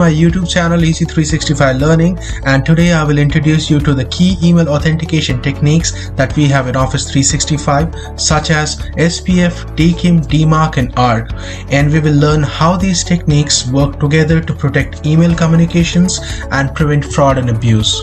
My YouTube channel Easy365 Learning, and today I will introduce you to the key email authentication techniques that we have in Office 365 such as SPF, DKIM, DMARC and ARC, and we will learn how these techniques work together to protect email communications and prevent fraud and abuse.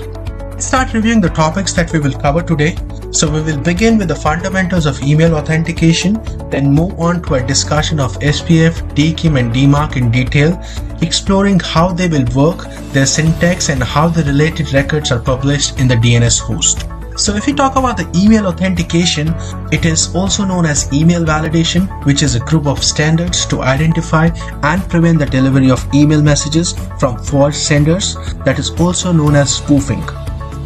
Let's start reviewing the topics that we will cover today. So we will begin with the fundamentals of email authentication, then move on to a discussion of SPF, DKIM and DMARC in detail, exploring how they will work, their syntax and how the related records are published in the DNS host. So if we talk about the email authentication, it is also known as email validation, which is a group of standards to identify and prevent the delivery of email messages from false senders, that is also known as spoofing.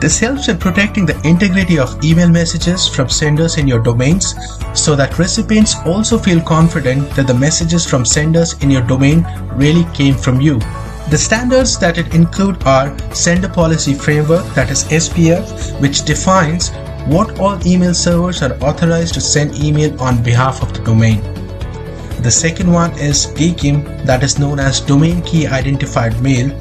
This helps in protecting the integrity of email messages from senders in your domains so that recipients also feel confident that the messages from senders in your domain really came from you. The standards that it include are Sender Policy Framework, that is SPF, which defines what all email servers are authorized to send email on behalf of the domain. The second one is DKIM, that is known as Domain Key Identified Mail.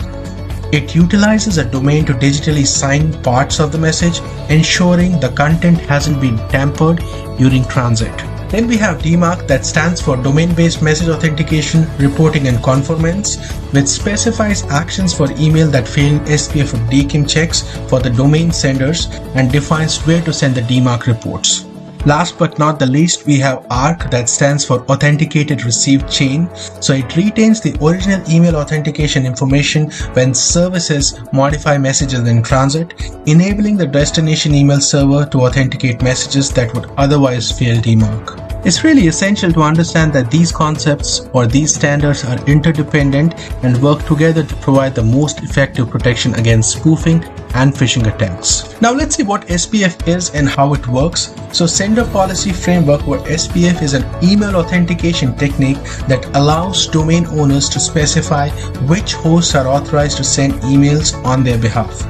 It utilizes a domain to digitally sign parts of the message, ensuring the content hasn't been tampered during transit. Then we have DMARC, that stands for Domain-Based Message Authentication, Reporting and Conformance, which specifies actions for email that fail SPF or DKIM checks for the domain senders and defines where to send the DMARC reports. Last but not the least, we have ARC, that stands for Authenticated Received Chain. So it retains the original email authentication information when services modify messages in transit, enabling the destination email server to authenticate messages that would otherwise fail DMARC. It's really essential to understand that these concepts or these standards are interdependent and work together to provide the most effective protection against spoofing and phishing attempts. Now let's see what SPF is and how it works. So Sender Policy Framework, or SPF, is an email authentication technique that allows domain owners to specify which hosts are authorized to send emails on their behalf.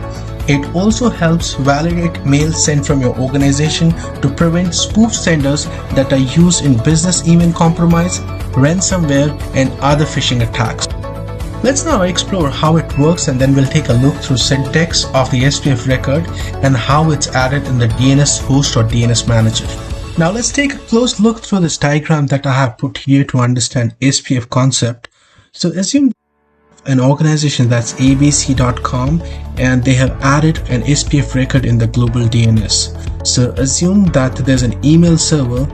It also helps validate mails sent from your organization to prevent spoof senders that are used in business email compromise, ransomware, and other phishing attacks. Let's now explore how it works, and then we'll take a look through syntax of the SPF record and how it's added in the DNS host or DNS manager. Now let's take a close look through this diagram that I have put here to understand SPF concept. So assume an organization that's abc.com and they have added an SPF record in the global DNS. So assume that there's an email server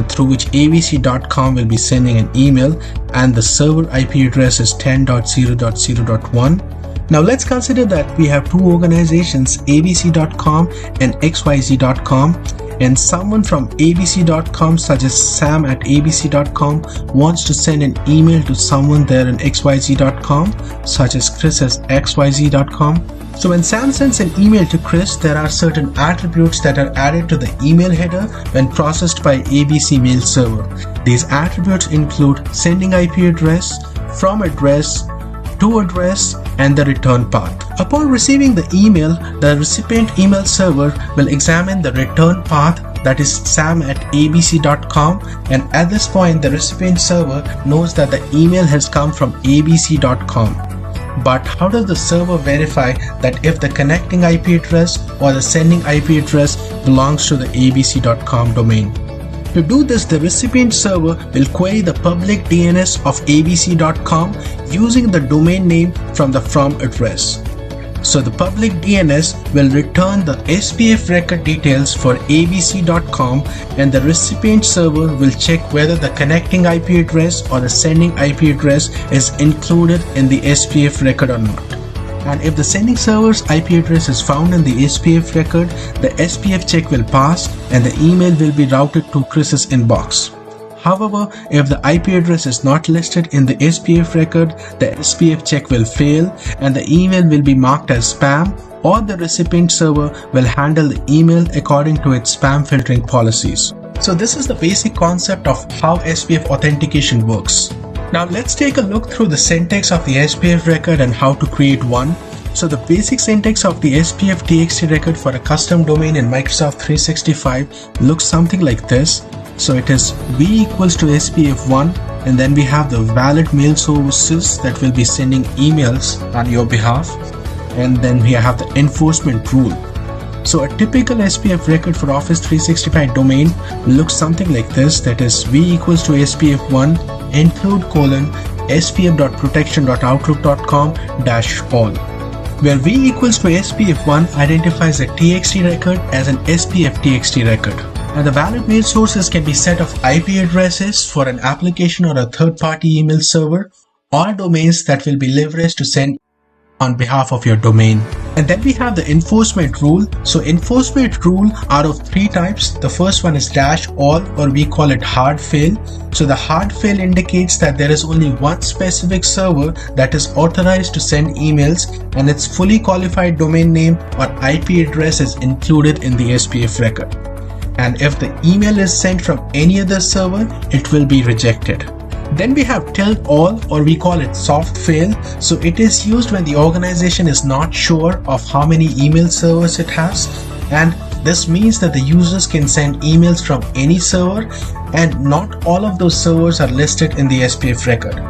through which abc.com will be sending an email, and the server IP address is 10.0.0.1. Now let's consider that we have two organizations, abc.com and xyz.com, and someone from abc.com, such as Sam at abc.com, wants to send an email to someone there in xyz.com, such as Chris at xyz.com. So when Sam sends an email to Chris, there are certain attributes that are added to the email header when processed by ABC mail server. These attributes include sending IP address, from address, to address, and the return path. Upon receiving the email, the recipient email server will examine the return path, that is sam at abc.com, and at this point the recipient server knows that the email has come from abc.com. But how does the server verify that if the connecting IP address or the sending IP address belongs to the abc.com domain? To do this, the recipient server will query the public DNS of abc.com using the domain name from the from address. So the public DNS will return the SPF record details for abc.com, and the recipient server will check whether the connecting IP address or the sending IP address is included in the SPF record or not. And if the sending server's IP address is found in the SPF record, the SPF check will pass and the email will be routed to Chris's inbox. However, if the IP address is not listed in the SPF record, the SPF check will fail and the email will be marked as spam, or the recipient server will handle the email according to its spam filtering policies. So this is the basic concept of how SPF authentication works. Now let's take a look through the syntax of the SPF record and how to create one. So the basic syntax of the SPF TXT record for a custom domain in Microsoft 365 looks something like this. So it is v equals to SPF1 And then we have the valid mail sources that will be sending emails on your behalf. And then we have the enforcement rule. So a typical SPF record for Office 365 domain looks something like this, that is v equals to SPF1 include : spf.protection.outlook.com-all, where v equals to SPF1 identifies a TXT record as an SPF TXT record. And the valid mail sources can be set of IP addresses for an application or a third-party email server, or domains that will be leveraged to send on behalf of your domain. And then we have the enforcement rule. So enforcement rule are of three types. The first one is -all, or we call it hard fail. So the hard fail indicates that there is only one specific server that is authorized to send emails, and its fully qualified domain name or IP address is included in the SPF record. And if the email is sent from any other server, it will be rejected. Then we have tilt all, or we call it soft fail. So it is used when the organization is not sure of how many email servers it has, and this means that the users can send emails from any server, and not all of those servers are listed in the SPF record.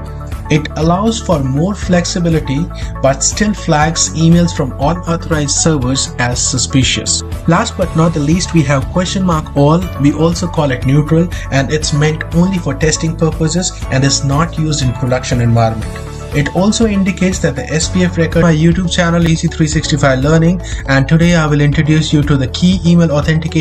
It allows for more flexibility but still flags emails from unauthorized servers as suspicious. Last but not the least, we have $all. We also call it neutral, and it's meant only for testing purposes and is not used in production environment. It also indicates that the SPF record. My YouTube channel Easy365 Learning, and today I will introduce you to the key email authentication